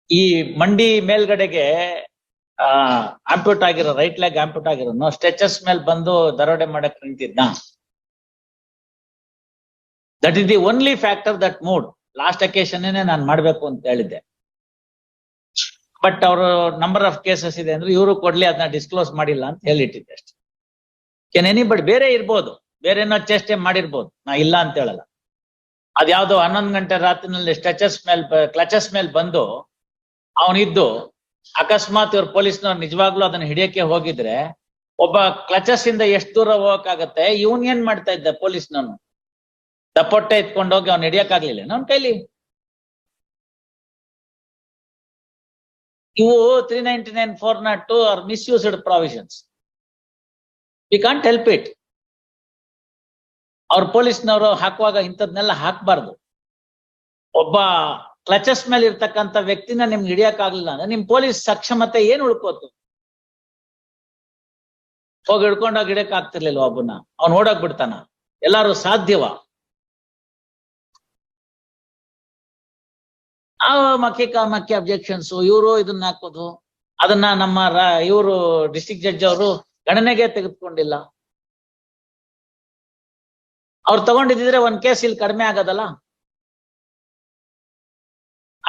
ಈ ಮಂಡಿ ಮೇಲ್ಗಡೆಗೆ ಆಂಪ್ಯೂಟ್ ಆಗಿರೋ ರೈಟ್ ಲೆಗ್ ಆಂಪ್ಯೂಟ್ ಆಗಿರೋ ಸ್ಟ್ರೆಚಸ್ ಮೇಲೆ ಬಂದು ದರೋಡೆ ಮಾಡಕ್ ನಿಂತಿದ್ನ. That is the only factor that mood. Last occasion ನಾನು ಮಾಡ್ಬೇಕು ಅಂತ ಹೇಳಿದ್ದೆ. ಬಟ್ ಅವರು ನಂಬರ್ ಆಫ್ ಕೇಸಸ್ ಇದೆ ಅಂದ್ರೆ ಇವರು ಕೊಡ್ಲಿ, ಅದನ್ನ ಡಿಸ್ಕ್ಲೋಸ್ ಮಾಡಿಲ್ಲ ಅಂತ ಹೇಳಿಟ್ಟಿದ್ದೆ ಅಷ್ಟೇ. ಕೆನ್ ಎನಿಬಡಿ ಬೇರೆ ಇರ್ಬೋದು, ಬೇರೆನೋ ಚೇಷ್ಟೆ ಮಾಡಿರ್ಬೋದು, ನಾ ಇಲ್ಲ ಅಂತ ಹೇಳಲ್ಲ. ಅದ್ಯಾವ್ದೋ 11 ಗಂಟೆ ರಾತ್ರಿನಲ್ಲಿ ಕ್ಲಚಸ್ ಮೇಲೆ ಬಂದು ಅವನಿದ್ದು ಅಕಸ್ಮಾತ್ ಇವ್ರ ಪೊಲೀಸ್ನವ್ರು ನಿಜವಾಗ್ಲೂ ಅದನ್ನ ಹಿಡಿಯಕ್ಕೆ ಹೋಗಿದ್ರೆ ಒಬ್ಬ ಕ್ಲಚಸ್ ಇಂದ ಎಷ್ಟು ದೂರ ಹೋಗಕ್ಕಾಗತ್ತೆ? ಇವನ್ ಏನ್ ಮಾಡ್ತಾ ಇದ್ದ? ಪೊಲೀಸ್ನವನು ದಪ್ಪೊಟ್ಟೆ ಎತ್ಕೊಂಡೋಗಿ ಅವ್ನು ಹಿಡಿಯಕ್ಕಾಗ್ಲಿಲ್ಲ ಅವನ ಕೈಲಿ. ಇವು 399, 402 are misused provisions. We can't help it. ಅವ್ರ ಪೊಲೀಸ್ನವರು ಹಾಕುವಾಗ ಇಂಥದ್ನೆಲ್ಲ ಹಾಕ್ಬಾರ್ದು. ಒಬ್ಬ ಕ್ಲಚಸ್ ಮೇಲೆ ಇರ್ತಕ್ಕಂಥ ವ್ಯಕ್ತಿನ ನಿಮ್ಗೆ ಹಿಡಿಯಕ್ಕಾಗ್ಲಿಲ್ಲ ಅಂದ್ರೆ ನಿಮ್ ಪೊಲೀಸ್ ಸಕ್ಷಮತೆ ಏನ್ ಉಳ್ಕೋತು? ಹೋಗಿ ಹಿಡ್ಕೊಂಡೋಗಿ ಹಿಡಿಯಕ್ ಆಗ್ತಿರ್ಲಿಲ್ಲ ಒಬ್ಬನ, ಅವ್ನು ಓಡೋಗ್ ಬಿಡ್ತಾನ. ಎಲ್ಲಾರು ಸಾಧ್ಯವ? ಮಕ್ಕಿ ಅಬ್ಜೆಕ್ಷನ್ಸ್, ಇವರು ಇದನ್ನ ಹಾಕೋದು, ಅದನ್ನ ನಮ್ಮ ಇವರು ಡಿಸ್ಟ್ರಿಕ್ಟ್ ಜಡ್ಜ್ ಅವರು ಗಣನೆಗೆ ತೆಗೆದುಕೊಂಡಿಲ್ಲ. ಅವ್ರು ತಗೊಂಡಿದ್ರೆ ಒಂದ್ ಕೇಸ್ ಇಲ್ಲಿ ಕಡಿಮೆ ಆಗೋದಲ್ಲ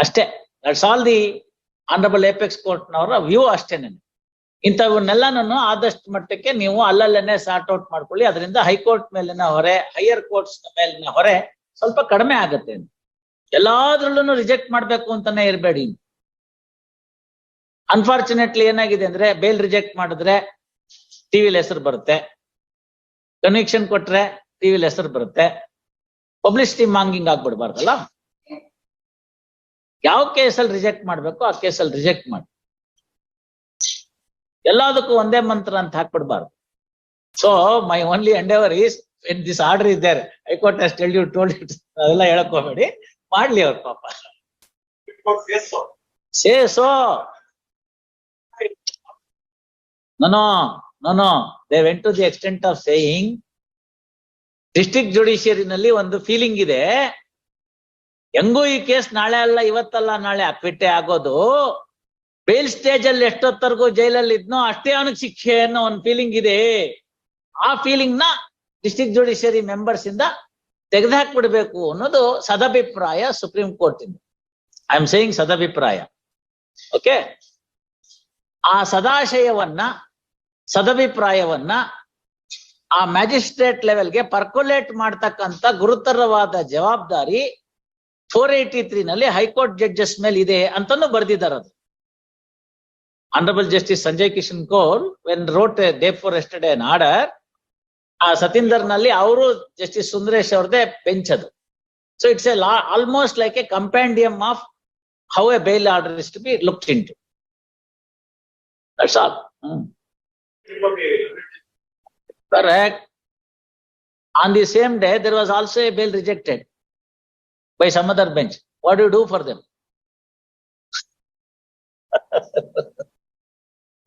ಅಷ್ಟೇ. That's all the honourable apex court ನವರ ವ್ಯೂ ಅಷ್ಟೇನೆ. ಇಂಥವನ್ನೆಲ್ಲಾನು ಆದಷ್ಟು ಮಟ್ಟಕ್ಕೆ ನೀವು ಅಲ್ಲಲ್ಲೇನೆ ಸಾರ್ಟ್ ಔಟ್ ಮಾಡ್ಕೊಳ್ಳಿ. ಅದರಿಂದ ಹೈಕೋರ್ಟ್ ಮೇಲಿನ ಹೊರೆ, ಹೈಯರ್ ಕೋರ್ಟ್ಸ್ ಮೇಲಿನ ಹೊರೆ ಸ್ವಲ್ಪ ಕಡಿಮೆ ಆಗುತ್ತೆ. ಎಲ್ಲಾದ್ರಲ್ಲೂ ರಿಜೆಕ್ಟ್ ಮಾಡ್ಬೇಕು ಅಂತಾನೆ ಇರಬೇಡಿ. ಅನ್ಫಾರ್ಚುನೇಟ್ಲಿ ಏನಾಗಿದೆ ಅಂದ್ರೆ ಬೇಲ್ ರಿಜೆಕ್ಟ್ ಮಾಡಿದ್ರೆ ಟಿವಿಲಿ ಹೆಸರು ಬರುತ್ತೆ, ಕನ್ವಿಕ್ಷನ್ ಕೊಟ್ರೆ ಟಿವಿಲಿ ಹೆಸರು ಬರುತ್ತೆ. ಪಬ್ಲಿಸಿಟಿ ಮಾಂಗಿಂಗ್ ಆಗ್ಬಿಡ್ಬಾರ್ದಲ್ಲ. ಯಾವ ಕೇಸಲ್ಲಿ ರಿಜೆಕ್ಟ್ ಮಾಡ್ಬೇಕು ಆ ಕೇಸಲ್ಲಿ ರಿಜೆಕ್ಟ್ ಮಾಡಿ. ಎಲ್ಲದಕ್ಕೂ ಒಂದೇ ಮಂತ್ರ ಅಂತ ಹಾಕ್ಬಿಡ್ಬಾರ್ದು. So my only endeavour is when this order is there, high court has told it, ಅದೆಲ್ಲ ಹೇಳಕ್ ಹೋಗ್ಬೇಡಿ, ಮಾಡ್ಲಿ ಅವ್ರ ಪಾಪ. Says so no they went to the extent of saying district ಜುಡಿಷಿಯರಿನಲ್ಲಿ ಒಂದು ಫೀಲಿಂಗ್ ಇದೆ, ಹೆಂಗೂ ಈ ಕೇಸ್ ನಾಳೆ ಅಲ್ಲ ಇವತ್ತಲ್ಲ ನಾಳೆ ಅಕ್ವಿಟ್ಟೆ ಆಗೋದು, ಬೇಲ್ ಸ್ಟೇಜ್ ಅಲ್ಲಿ ಎಷ್ಟೊತ್ತರ್ಗೂ ಜೈಲಲ್ಲಿ ಇದ್ನೋ ಅಷ್ಟೇ ಅವನಿಗೆ ಶಿಕ್ಷೆ ಅನ್ನೋ ಒಂದು ಫೀಲಿಂಗ್ ಇದೆ. ಆ ಫೀಲಿಂಗ್ ನ ಡಿಸ್ಟ್ರಿಕ್ಟ್ ಜುಡಿಷಿಯರಿ ಮೆಂಬರ್ಸ್ ಇಂದ ತೆಗೆದುಹಾಕ್ಬಿಡ್ಬೇಕು ಅನ್ನೋದು ಸದಭಿಪ್ರಾಯ ಸುಪ್ರೀಂ ಕೋರ್ಟ್ ಇಂದ. ಐ ಆಮ್ ಸೇಯಿಂಗ್ ಸದಭಿಪ್ರಾಯ. ಓಕೆ, ಆ ಸದಭಿಪ್ರಾಯವನ್ನ ಆ ಮ್ಯಾಜಿಸ್ಟ್ರೇಟ್ ಲೆವೆಲ್ಗೆ ಪರ್ಕೊಲೇಟ್ ಮಾಡ್ತಕ್ಕಂಥ ಗುರುತರವಾದ ಜವಾಬ್ದಾರಿ 483 ನಲ್ಲಿ ಹೈಕೋರ್ಟ್ ಜಡ್ಜಸ್ ಮೇಲೆ ಇದೆ ಅಂತಾನು ಬರ್ದಿದ್ದಾರೆ. ಅದು honourable justice Sanjay Kishan Kaul when wrote day before yesterday an order, ಆ ಸತೀಂದರ್ ನಲ್ಲಿ ಅವರು ಜಸ್ಟಿಸ್ ಸುಂದರೇಶ್ ಅವ್ರದೇ ಬೆಂಚ್ ಅದು. So it's a almost like a compendium of how a bail order is to be looked in to. That's all. Correct. On the same day, there was also a bail rejected by some other bench. What do you do for them?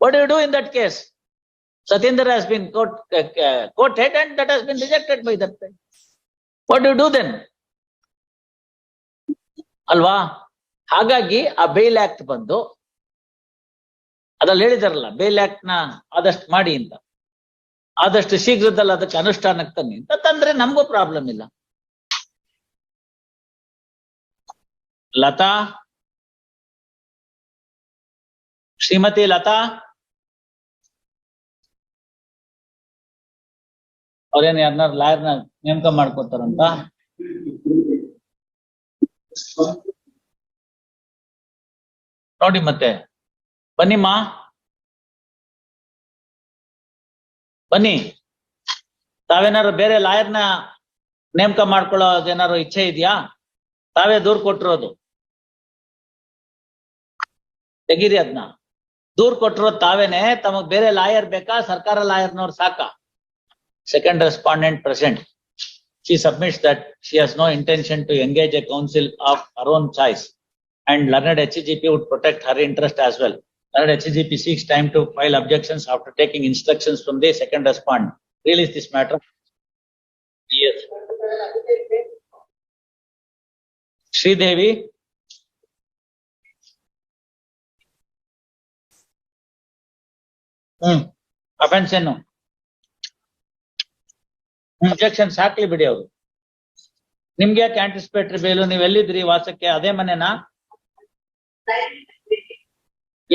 What do you do in that case? Satinder has been quoted and that has been rejected by that bench. What do you do then? ಅಲ್ವಾ? ಹಾಗಾಗಿ ಆ bale act ಬಂದು ಅದ್ರಲ್ಲಿ ಹೇಳಿದಾರಲ್ಲ, bale act ನ ಆದಷ್ಟು ಮಾಡಿ ಅಂತ, ಆದಷ್ಟು ಶೀಘ್ರದಲ್ಲಿ ಅದಕ್ಕೆ ಅನುಷ್ಠಾನಕ್ಕೆ ತನ್ನಿ ಅಂತ ತಂದ್ರೆ ನಮಗೂ ಪ್ರಾಬ್ಲಮ್ ಇಲ್ಲ. ಲತಾ, ಶ್ರೀಮತಿ ಲತಾ ಅವ್ರೇನು ಯಾರನ್ನಾರು ಲಾಯರ್ನ ನೇಮಕ ಮಾಡ್ಕೋತಾರಂತ? ನೋಡಿ ಮತ್ತೆ ಬನ್ನಿಮ್ಮ, ಬನ್ನಿ. ತಾವೇನಾದ್ರು ಬೇರೆ ಲಾಯರ್ನ ನೇಮಕ ಮಾಡ್ಕೊಳ್ಳೋದೇನಾದ್ರು ಇಚ್ಛೆ ಇದೆಯಾ? ತಾವೇ ದೂರ್ ಕೊಟ್ಟಿರೋದು, ತೆಗೀರಿ ಅದನ್ನ. ದೂರ್ ಕೊಟ್ಟಿರೋದು ತಾವೇನೆ. ತಮಗ್ ಬೇರೆ ಲಾಯರ್ ಬೇಕಾ? ಸರ್ಕಾರ ಲಾಯರ್ನವ್ರು ಸಾಕ? Second respondent present. She submits that she has no intention to engage a counsel of her own choice and learned HGP would protect her interest as well. Learned HGP seeks time to file objections after taking instructions from the second respondent. Release this matter. Yes. Sridevi. Offence ಏನು objections ಹಾಕ್ಲಿ ಬಿಡಿ ಅವರು. ನಿಮ್ಗೆ ಯಾಕೆ anticipatory bail? ನೀವ್ ಎಲ್ಲಿದ್ರಿ ವಾಸಕ್ಕೆ? ಅದೇ ಮನೆನಾ?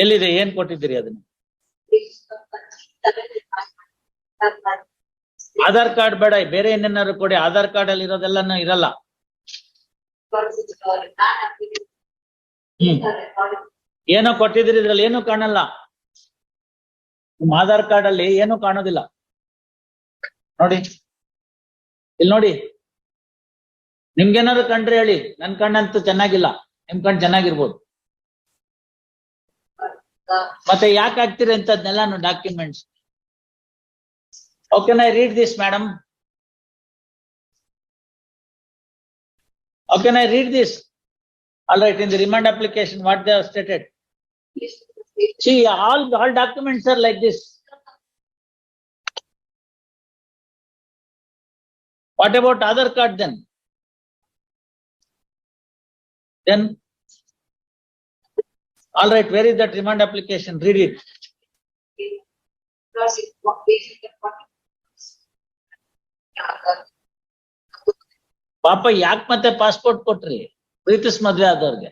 ಎಲ್ಲಿದೆ? ಏನ್ ಕೊಟ್ಟಿದ್ದೀರಿ ಅದನ್ನ? ಆಧಾರ್ ಕಾರ್ಡ್ ಬೇಡ, ಬೇರೆ ಏನೇನಾದ್ರು ಕೊಡಿ. ಆಧಾರ್ ಕಾರ್ಡ್ ಅಲ್ಲಿ ಇರೋದೆಲ್ಲ ಇರಲ್ಲ. ಏನೋ ಕೊಟ್ಟಿದ್ರಿ, ಇದ್ರಲ್ಲಿ ಏನು ಕಾಣಲ್ಲ. ನಿಮ್ ಆಧಾರ್ ಕಾರ್ಡ್ ಅಲ್ಲಿ ಏನು ಕಾಣೋದಿಲ್ಲ ನೋಡಿ. ಇಲ್ಲಿ ನೋಡಿ, ನಿಮ್ಗೇನಾದ್ರು ಕಂಡ್ರೆ ಹೇಳಿ. ನನ್ ಕಣ್ಣಂತೂ ಚೆನ್ನಾಗಿಲ್ಲ, ನಿಮ್ ಕಣ್ ಚೆನ್ನಾಗಿರ್ಬೋದು. ಮತ್ತೆ ಯಾಕೆ ಹಾಕ್ತಿರಿ ಅಂತದ್ನೆಲ್ಲ documents? How can I read this, madam? How can I read this? All right, in the remand application, what they have stated. See, all documents are like this. What about Aadhaar card then? Then, all right, where is that remand application? Read it. ಪಾಪ ಯಾಕೆ ಮತ್ತೆ passport ಕೊಟ್ರಿ? ಪ್ರೀತಿಸ್ ಮದ್ವೆ ಆದವ್ರಿಗೆ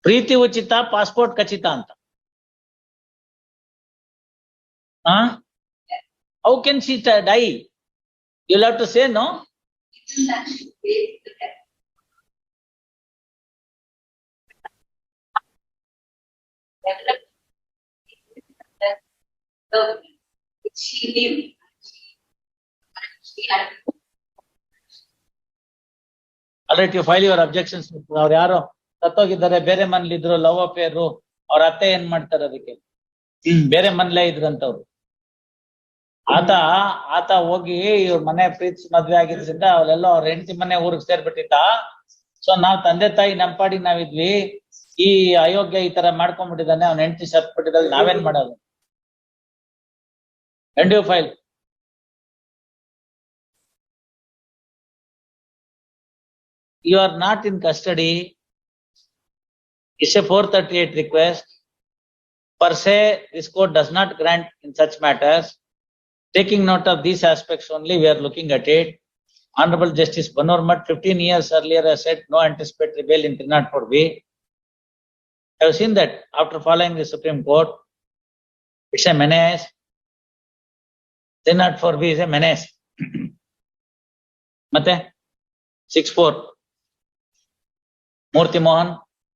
ಪ್ರೀತಿ ಉಚಿತ, passport ಖಚಿತ ಅಂತ. How can she die? You have to say no. Alright, you file your objections. ಅವ್ರು ಯಾರೋ ಸತ್ತೋಗಿದ್ದಾರೆ, ಬೇರೆ ಮನೇಲಿ ಇದ್ರು, ಲವ್ ಅಫೇರ್. ಅವ್ರ ಅತ್ತೆ ಏನ್ ಮಾಡ್ತಾರೆ ಅದಕ್ಕೆ? ಬೇರೆ ಮನೇಲೇ ಇದ್ರಂತವ್ರು. ಆತ ಹೋಗಿ ಇವ್ರ ಮನೆ ಪ್ರೀತಿ ಮದ್ವೆ ಆಗಿದ್ರಿಂದ ಅವರೆಲ್ಲ ಅವ್ರ ಹೆಂಡತಿ ಮನೆ ಊರಿಗೆ ಸೇರ್ಬಿಟ್ಟಿದ್ದ. ಸೊ ನಾವ್ ತಂದೆ ತಾಯಿ ನಮ್ ಪಾಡಿಗೆ ನಾವಿದ್ವಿ. ಈ ಅಯೋಗ್ಯ ಈ ತರ ಮಾಡ್ಕೊಂಡ್ಬಿಟ್ಟಿದ್ದಾನೆ, ಅವ್ನ ಹೆಂಡತಿ ಸತ್ಬಿಟ್ಟಿದ್ದಾಳೆ, ನಾವೇನ್ ಮಾಡೋದು? And you file. You are not in custody. It's a 438 request. Per se, this court does not grant in such matters. Taking note of these aspects only, we are looking at it. Honorable Justice Banormat 15 years earlier has said no anticipatory bail in 304B. I have seen that after following the Supreme Court, it's a menace. 304B is a menace. Mate 64 Murthy Mohan